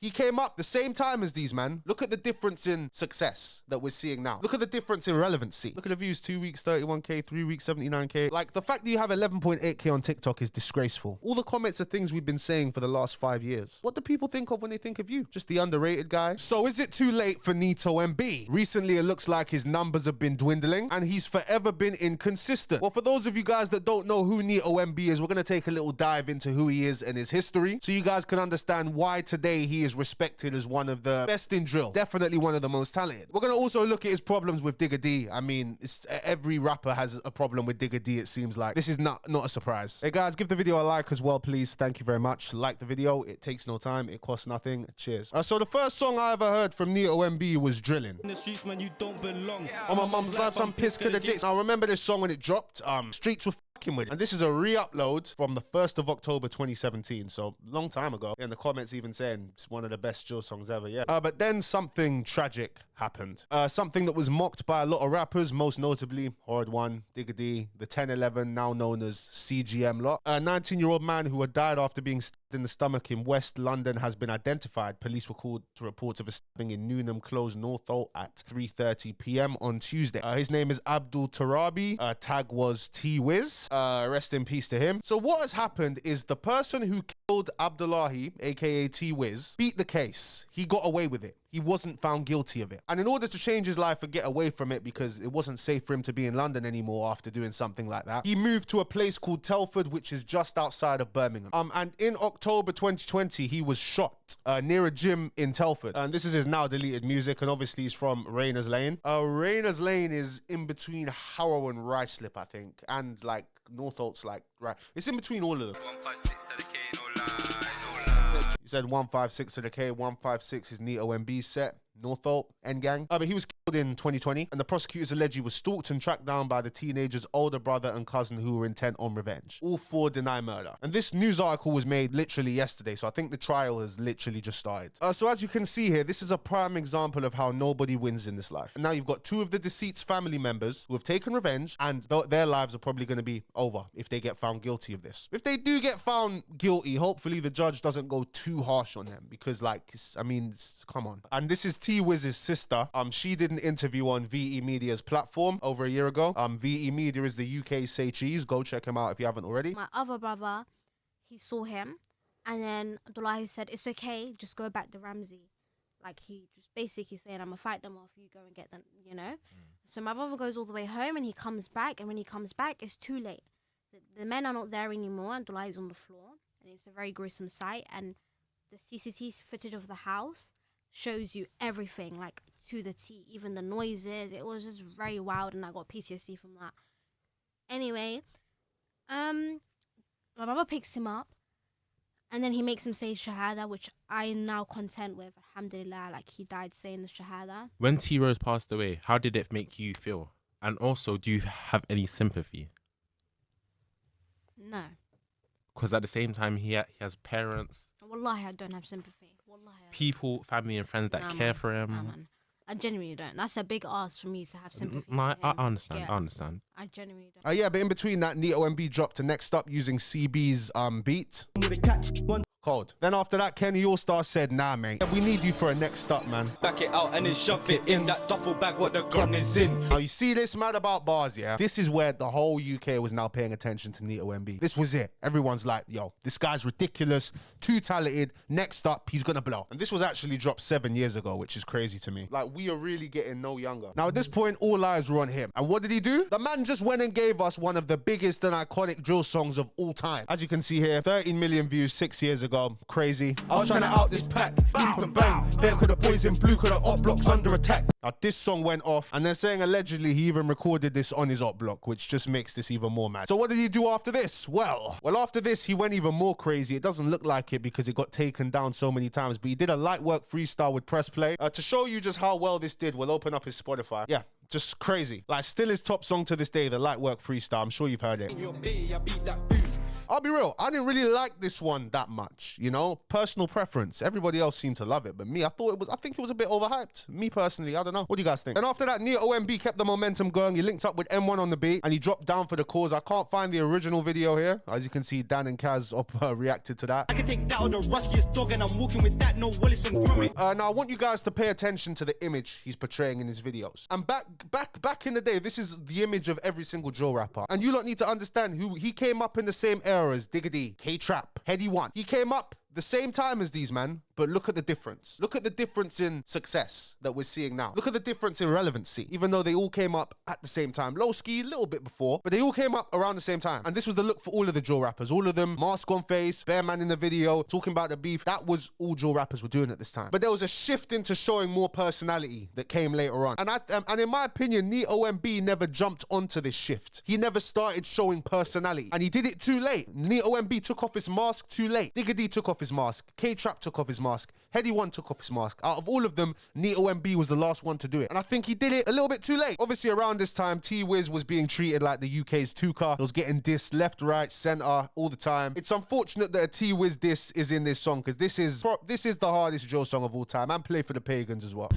He came up the same time as these, man. Look at the difference in success that we're seeing now. Look at the difference in relevancy. Look at the views, 2 weeks, 31K, 3 weeks, 79K. Like, the fact that you have 11.8K on TikTok is disgraceful. All the comments are things we've been saying for the last 5 years. What do people think of when they think of you? Just the underrated guy? So is it too late for Nito NB? Recently, it looks like his numbers have been dwindling and he's forever been inconsistent. Well, for those of you guys that don't know who Nito NB is, we're going to take a little dive into who he is and his history so you guys can understand why today he is respected as one of the best in drill. Definitely one of the most talented. We're going to also look at his problems with Digga D. I mean, every rapper has a problem with Digga D, it seems like. This is not a surprise. Hey guys, give the video a like as well, please. Thank you very much. Like the video. It takes no time. It costs nothing. Cheers. So the first song I ever heard from Nito NB was Drilling. In the streets, man, you don't belong. On my mum's life, some piss could have dicks. I remember this song when it dropped. Streets were fucking with it. And this is a re-upload from the 1st of October 2017. So long time ago. And the comments even saying it's one of the best drill songs ever, yeah. But then something tragic happened. Something that was mocked by a lot of rappers, most notably Horde One, Digga D, the 1011, now known as CGM lot. A 19-year-old man who had died after being stabbed in the stomach in West London has been identified. Police were called to reports of a stabbing in Newnham Close, Northolt at 3:30 p.m. on Tuesday. His name is Abdul Tarabi. Tag was T-Wiz. Rest in peace to him. So what has happened is the person who killed Abdullahi, aka T-Wiz, beat the case. He got away with it. He wasn't found guilty of it. And in order to change his life and get away from it, because it wasn't safe for him to be in London anymore after doing something like that, he moved to a place called Telford, which is just outside of Birmingham. And in October 2020, he was shot near a gym in Telford. And this is his now deleted music, and obviously he's from Rayners Lane. Rayners Lane is in between Harrow and Ruislip, I think, and like Northolt's like, right. It's in between all of them. 156 to the K, no lie. You said 156 to the K, 156 is Nito NB's set. Northolt, N-Gang. But he was killed in 2020, and the prosecutors allege he was stalked and tracked down by the teenager's older brother and cousin who were intent on revenge. All four deny murder. And this news article was made literally yesterday, so I think the trial has literally just started. So as you can see here, this is a prime example of how nobody wins in this life. And now you've got two of the deceased's family members who have taken revenge, and their lives are probably going to be over if they get found guilty of this. If they do get found guilty, hopefully the judge doesn't go too harsh on them, because like, I mean, come on. And this is T-Wiz's sister. She did an interview on VE Media's platform over a year ago. VE Media is the UK Say Cheese. Go check him out if you haven't already. My other brother, he saw him, and then Abdullahi said, "It's okay, just go back to Ramsey." Like, he just basically saying, "I'm gonna fight them off, you go and get them," you know? So my brother goes all the way home, and he comes back, and when he comes back, it's too late. The men are not there anymore, and Abdullahi's on the floor, and it's a very gruesome sight, and the CCTV footage of the house shows you everything, like to the T, even the noises. It was just very wild, and I got PTSD from that. Anyway, my brother picks him up, and then he makes him say Shahada, which I am now content with. Alhamdulillah, like he died saying the Shahada. When T-Rose passed away, how did it make you feel? And also, do you have any sympathy? No. Because at the same time, he has parents. Wallahi, I don't have sympathy. Wallahi, people, family and friends that care for him. Nah, man. I genuinely don't. That's a big ask for me to have sympathy. No, I understand. I understand. I genuinely don't. Yeah, but in between that, Nito NB dropped to Next Up using CB's beat. Cold. Then after that, Kenny All-Star said, "Nah, mate, we need you for a Next Up, man. Back it out and then shove it in that duffel bag what the gun is in." Now you see this mad about bars, yeah? This is where the whole UK was now paying attention to Nito NB. This was it. Everyone's like, yo, this guy's ridiculous, too talented. Next up, he's gonna blow. And this was actually dropped 7 years ago, which is crazy to me. Like, we are really getting no younger. Now at this point, all eyes were on him. And what did he do? The man just went and gave us one of the biggest and iconic drill songs of all time. As you can see here, 13 million views 6 years ago. Crazy. I was trying to out this pack, beep and bang. There could the boys in blue, could the op blocks under attack. Now this song went off, and they're saying allegedly he even recorded this on his op block, which just makes this even more mad. So what did he do after this? Well, after this he went even more crazy. It doesn't look like it because it got taken down so many times, but he did a light work freestyle with Press Play. To show you just how well this did, we'll open up his Spotify. Yeah, just crazy. Like, still his top song to this day, the light work freestyle. I'm sure you've heard it. I'll be real, I didn't really like this one that much, you know, personal preference. Everybody else seemed to love it, but me, I think it was a bit overhyped. Me personally, I don't know. What do you guys think? And after that, Nito NB kept the momentum going. He linked up with M1 on the beat and he dropped Down for the Cause. I can't find the original video here. As you can see, Dan and Kaz reacted to that. I can take that on the rustiest dog and I'm walking with that, no Wallace and Gromit. Now I want you guys to pay attention to the image he's portraying in his videos. And back in the day, this is the image of every single drill rapper. And you lot need to understand who he came up in the same era as Diggity, K-Trap, Heady One. He came up the same time as these, man, but look at the difference. Look at the difference in success that we're seeing now. Look at the difference in relevancy, even though they all came up at the same time. Low Ski, a little bit before, but they all came up around the same time. And this was the look for all of the drill rappers. All of them, mask on face, Bear Man in the video, talking about the beef. That was all drill rappers were doing at this time. But there was a shift into showing more personality that came later on. And in my opinion, Nito NB never jumped onto this shift. He never started showing personality. And he did it too late. Nito NB took off his mask too late. Diggity took off his mask. K-Trap took off his mask. Heady One took off his mask. Out of all of them, Nito NB was the last one to do it. And I think he did it a little bit too late. Obviously, around this time, T-Wiz was being treated like the UK's Tuka. He was getting dissed left, right, centre all the time. It's unfortunate that a T-Wiz diss is in this song because this is the hardest drill song of all time and Play for the Pagans as well.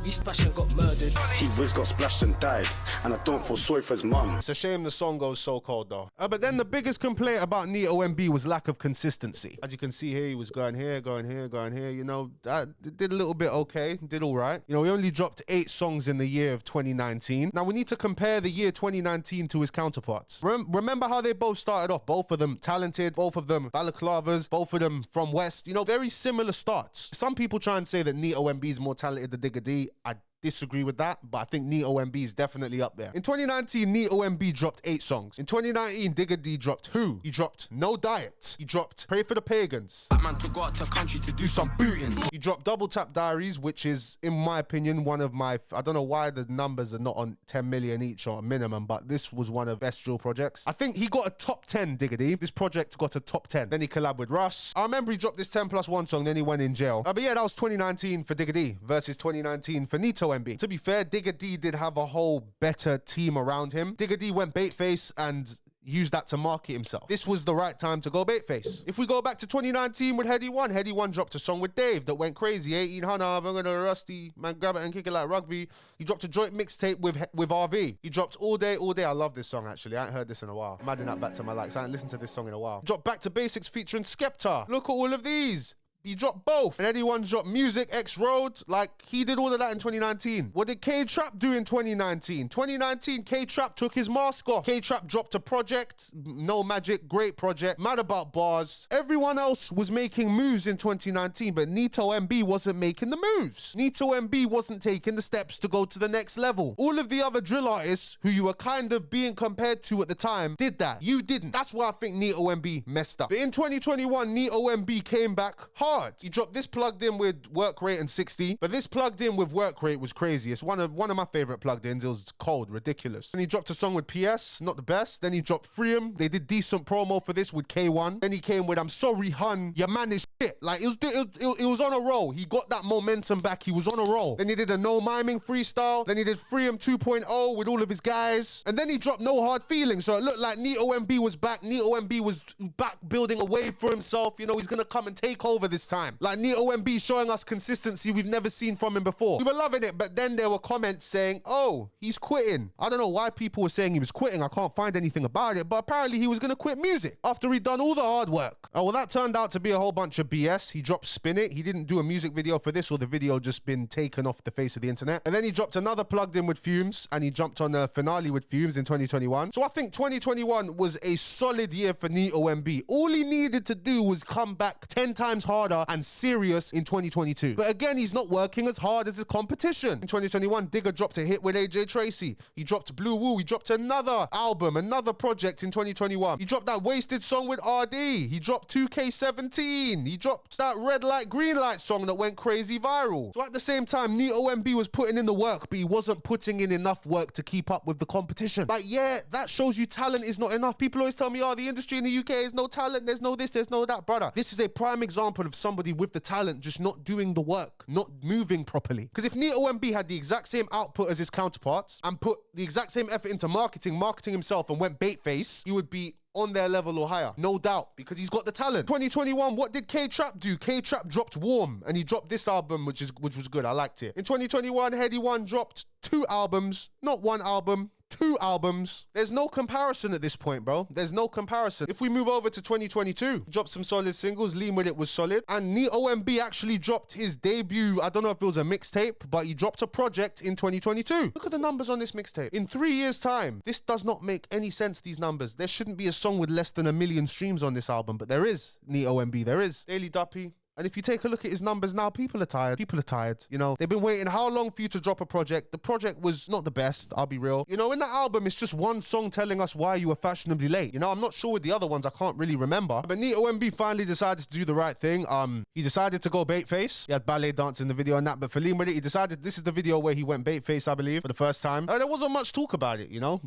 We splashed and got murdered. T-Wiz got splashed and died. And I don't feel sorry for his mum. It's a shame the song goes so cold though. But then the biggest complaint about Nito NB was lack of consistency. As you can see here, he was going here, going here, going here. You know, that did a little bit okay, did all right. You know, he only dropped 8 songs in the year of 2019. Now we need to compare the year 2019 to his counterparts. Remember how they both started off? Both of them talented, both of them balaclavas, both of them from West. You know, very similar starts. Some people try and say that Nito NB is more talented than Digga D. I disagree with that, but I think Nito NB is definitely up there. In 2019, Nito NB dropped 8 songs. In 2019, Digga D dropped Who? He dropped No Diet. He dropped Pray for the Pagans. That man took out to country to do some bootings. He dropped Double Tap Diaries, which is, in my opinion, one of my, I don't know why the numbers are not on 10 million each or a minimum, but this was one of best drill projects. I think he got a top 10, Digga D. This project got a top 10. Then he collabed with Russ. I remember he dropped this 10+1 song, then he went in jail. But yeah, that was 2019 for Digga D versus 2019 for Nito NB. To be fair, Digga D did have a whole better team around him. Digga D went baitface and used that to market himself. This was the right time to go baitface. If we go back to 2019 with Heady One dropped a song with Dave that went crazy. 1800, I'm gonna rusty, man, grab it and kick it like rugby. He dropped a joint mixtape with RV. He dropped All Day. I love this song actually. I ain't heard this in a while. I'm adding that back to my likes. I ain't listened to this song in a while. Dropped Back to Basics featuring Skepta. Look at all of these. He dropped both. And Heady One dropped Music, X Road. Like, he did all of that in 2019. What did K-Trap do in 2019? 2019, K-Trap took his mask off. K-Trap dropped a project. No Magic, great project. Mad About Bars. Everyone else was making moves in 2019, but Nito NB wasn't making the moves. Nito NB wasn't taking the steps to go to the next level. All of the other drill artists who you were kind of being compared to at the time did that. You didn't. That's why I think Nito NB messed up. But in 2021, Nito NB came back hard. He dropped this plugged in with Work Rate and 60, but this plugged in with Work Rate was crazy. It's one of my favorite plugged ins. It was cold, ridiculous. And he dropped a song with PS, not the best. Then he dropped Freedom. They did decent promo for this with K1. Then he came with I'm Sorry Hun, your man is shit. Like, it was on a roll. He got that momentum back. He was on a roll. Then he did a No Miming freestyle. Then he did Freedom 2.0 with all of his guys. And then he dropped No Hard Feelings. So it looked like Nito NB was back. Nito NB was back building a wave for himself. You know, he's gonna come and take over this time. Like Nito NB showing us consistency we've never seen from him before. We were loving it, but then there were comments saying, oh, he's quitting. I don't know why people were saying he was quitting. I can't find anything about it, but apparently he was going to quit music after he'd done all the hard work. Oh, well, that turned out to be a whole bunch of BS. He dropped Spin It. He didn't do a music video for this, or the video just been taken off the face of the internet. And then he dropped another plugged in with Fumes, and he jumped on a finale with Fumes in 2021. So I think 2021 was a solid year for Nito NB. All he needed to do was come back 10 times harder and serious in 2022. But again, he's not working as hard as his competition. In 2021, Digga dropped a hit with AJ Tracy. He dropped Blue Woo. He dropped another album, another project in 2021. He dropped that Wasted song with RD. He dropped 2K17. He dropped that Red Light, Green Light song that went crazy viral. So at the same time, Nito NB was putting in the work, but he wasn't putting in enough work to keep up with the competition. Like, yeah, that shows you talent is not enough. People always tell me, oh, the industry in the UK is no talent. There's no this, there's no that. Brother, this is a prime example of somebody with the talent just not doing the work, not moving properly. Because if Nito NB had the exact same output as his counterparts and put the exact same effort into marketing himself and went baitface, he would be on their level or higher. No doubt, because he's got the talent. 2021, what did K-Trap do? K-Trap dropped Warm, and he dropped this album, which was good. I liked it. In 2021, Heady One dropped 2 albums, not 1 album. 2 albums. There's no comparison at this point, bro. There's no comparison. If we move over to 2022, dropped some solid singles. Lean With It was solid. And Nito NB actually dropped his debut, I don't know if it was a mixtape, but he dropped a project in 2022. Look at the numbers on this mixtape. In 3 years' time, this does not make any sense, these numbers. There shouldn't be a song with less than 1 million streams on this album, but there is. Nito NB, there is. Daily Duppy. And if you take a look at his numbers now, people are tired. People are tired. You know, they've been waiting how long for you to drop a project? The project was not the best, I'll be real. You know, in that album, it's just one song telling us why you were fashionably late. You know, I'm not sure with the other ones. I can't really remember. But Nito NB finally decided to do the right thing. He decided to go bait face. He had ballet dance in the video and that. But for Lean With It, he decided this is the video where he went bait face, I believe, for the first time. There wasn't much talk about it, you know,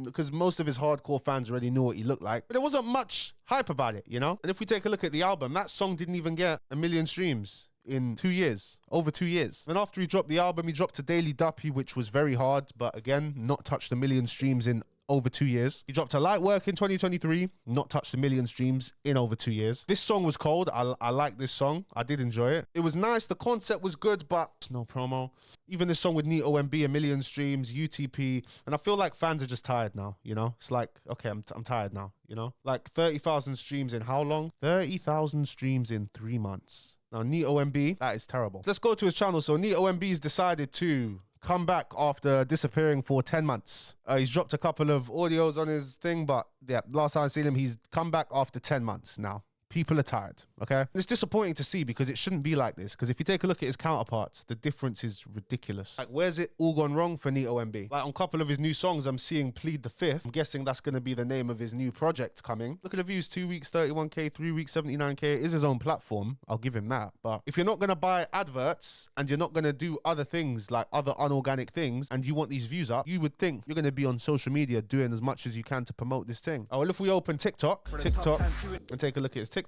because most of his hardcore fans already knew what he looked like. But there wasn't much hype about it, you know? And if we take a look at the album, that song didn't even get 1 million streams in 2 years, over 2 years. And after he dropped the album, he dropped a Daily Duppy, which was very hard, but again, not touched 1 million streams in over 2 years. He dropped a Light Work in 2023, not touched 1 million streams in over 2 years. This song was cold. I like this song. I did enjoy it. It was nice. The concept was good, but no promo. Even this song with Nito NB, 1 million streams, UTP. And I feel like fans are just tired now, you know? It's like, okay, I'm tired now, you know? Like 30,000 streams in how long? 30,000 streams in 3 months. Now, Nito NB, that is terrible. Let's go to his channel. So Nito NB's decided to come back after disappearing for 10 months. He's dropped a couple of audios on his thing, but yeah, last time I seen him, he's come back after 10 months now. People are tired, okay? It's disappointing to see because it shouldn't be like this. Because if you take a look at his counterparts, the difference is ridiculous. Like, where's it all gone wrong for Nito NB? Like, on a couple of his new songs, I'm seeing Plead the Fifth. I'm guessing that's going to be the name of his new project coming. Look at the views, 2 weeks, 31K, 3 weeks, 79K. It is his own platform. I'll give him that. But if you're not going to buy adverts and you're not going to do other things, like other unorganic things, and you want these views up, you would think you're going to be on social media doing as much as you can to promote this thing. Oh, well, if we open TikTok, and take a look at his TikTok.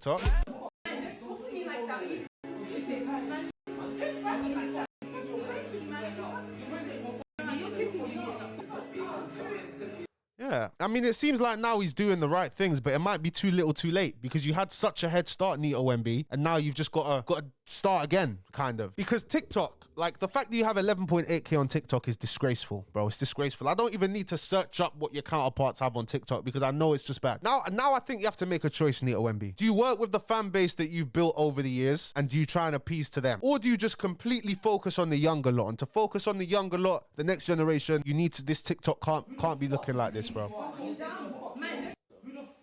Yeah, I mean, it seems like now he's doing the right things, but it might be too little too late because you had such a head start, Nito NB, and now you've just got to start again, kind of. Because TikTok, like the fact that you have 11.8K on TikTok is disgraceful, bro. It's disgraceful. I don't even need to search up what your counterparts have on TikTok because I know it's just bad. Now I think you have to make a choice, Nito NB. Do you work with the fan base that you've built over the years and do you try and appease to them? Or do you just completely focus on the younger lot? And to focus on the younger lot, the next generation, you need to, this TikTok can't be looking like this, bro.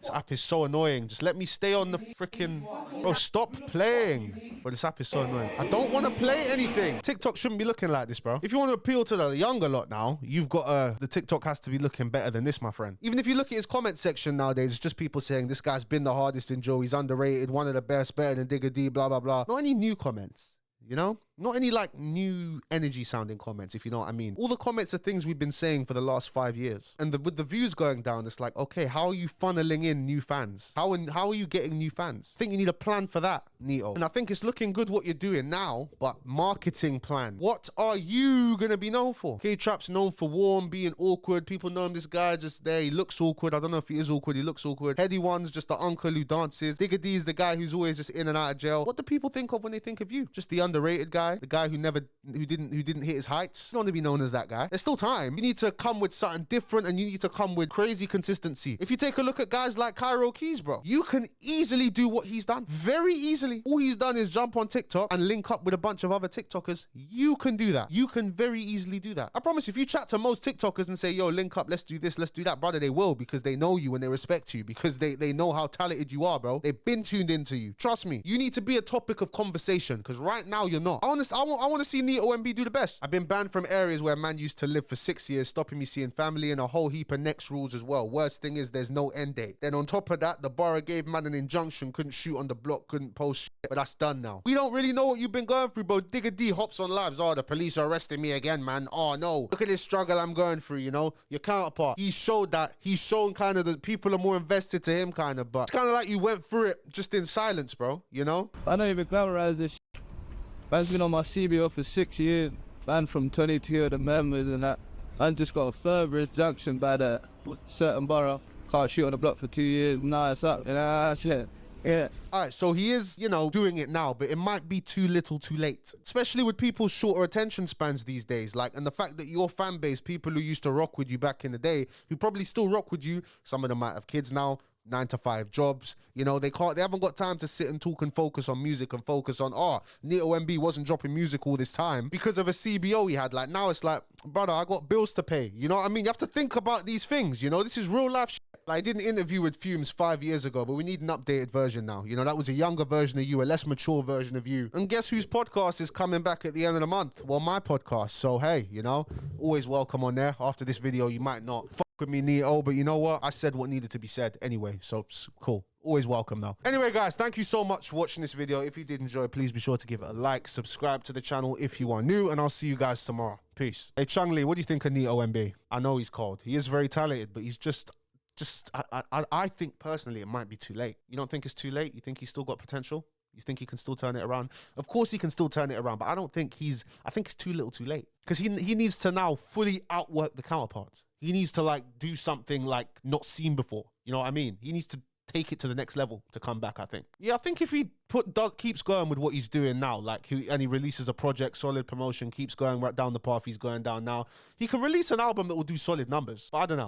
This app is so annoying. Just let me stay on the freaking... Bro, stop playing. Bro, this app is so annoying. I don't want to play anything. TikTok shouldn't be looking like this, bro. If you want to appeal to the younger lot now, you've got the TikTok has to be looking better than this, my friend. Even if you look at his comment section nowadays, it's just people saying this guy's been the hardest in Joe. He's underrated, one of the best, better than Digga D, blah, blah, blah. Not any new comments, you know? Not any like new energy sounding comments, if you know what I mean. All the comments are things we've been saying for the last 5 years. And with the views going down, it's like, okay, how are you funneling in new fans? How are you getting new fans? I think you need a plan for that, Nito. And I think it's looking good what you're doing now, but marketing plan. What are you going to be known for? K-Trap's known for Warm, being awkward. People know him, this guy just there. He looks awkward. I don't know if he is awkward. He looks awkward. Heady One's just the uncle who dances. Digga D is the guy who's always just in and out of jail. What do people think of when they think of you? Just the underrated guy? The guy who didn't hit his heights. You don't want to be known as that guy. There's still time. You need to come with something different and you need to come with crazy consistency. If you take a look at guys like Cairo Keys, bro, you can easily do what he's done. Very easily. All he's done is jump on TikTok and link up with a bunch of other TikTokers. You can do that. You can very easily do that. I promise if you chat to most TikTokers and say, yo, link up, let's do this, let's do that, brother, they will because they know you and they respect you because they know how talented you are, bro. They've been tuned into you. Trust me. You need to be a topic of conversation because right now you're not. I want to see Nito NB do the best. I've been banned from areas where man used to live for 6 years, stopping me seeing family and a whole heap of next rules as well. Worst thing is there's no end date. Then on top of that, the borough gave man an injunction, couldn't shoot on the block, couldn't post shit, but that's done now. We don't really know what you've been going through, bro. Digga D hops on lives. Oh, the police are arresting me again, man. Oh no. Look at this struggle I'm going through, you know? Your counterpart, he showed that. He's shown kind of that people are more invested to him kind of, but it's kind of like you went through it just in silence, bro, you know? I don't even glamorize this shit. Man's been on my CBO for 6 years. Banned from 22 of the members and that. I just got a further injunction by the certain borough. Can't shoot on the block for 2 years. Nah, it's up. Shit. Yeah. All right, so he is, you know, doing it now, but it might be too little too late, especially with people's shorter attention spans these days. Like, and the fact that your fan base, people who used to rock with you back in the day, who probably still rock with you, some of them might have kids now, 9-to-5 jobs, you know, they haven't got time to sit and talk and focus on music and focus on, Nito NB wasn't dropping music all this time because of a CBO he had. Like, now it's like, brother, I got bills to pay. You know what I mean? You have to think about these things, you know? This is real life shit. Like, I did an interview with Fumes 5 years ago, but we need an updated version now. You know, that was a younger version of you, a less mature version of you. And guess whose podcast is coming back at the end of the month? Well, my podcast. So, hey, you know, always welcome on there. After this video, you might not fuck with me, Nito, but you know what? I said what needed to be said anyway, so cool. Always welcome though. Anyway, guys, thank you so much for watching this video. If you did enjoy, please be sure to give it a like, subscribe to the channel if you are new, and I'll see you guys tomorrow. Peace. Hey, Changli, what do you think of Nito NB? I know he's cold. He is very talented, but he's just I think personally it might be too late. You don't think it's too late? You think he's still got potential? You think he can still turn it around? Of course he can still turn it around, but I think it's too little too late. Because he needs to now fully outwork the counterparts. He needs to like do something like not seen before. You know what I mean? He needs to take it to the next level to come back, I think. Yeah, I think if he keeps going with what he's doing now, and he releases a project, solid promotion, keeps going right down the path he's going down now, he can release an album that will do solid numbers. But I don't know.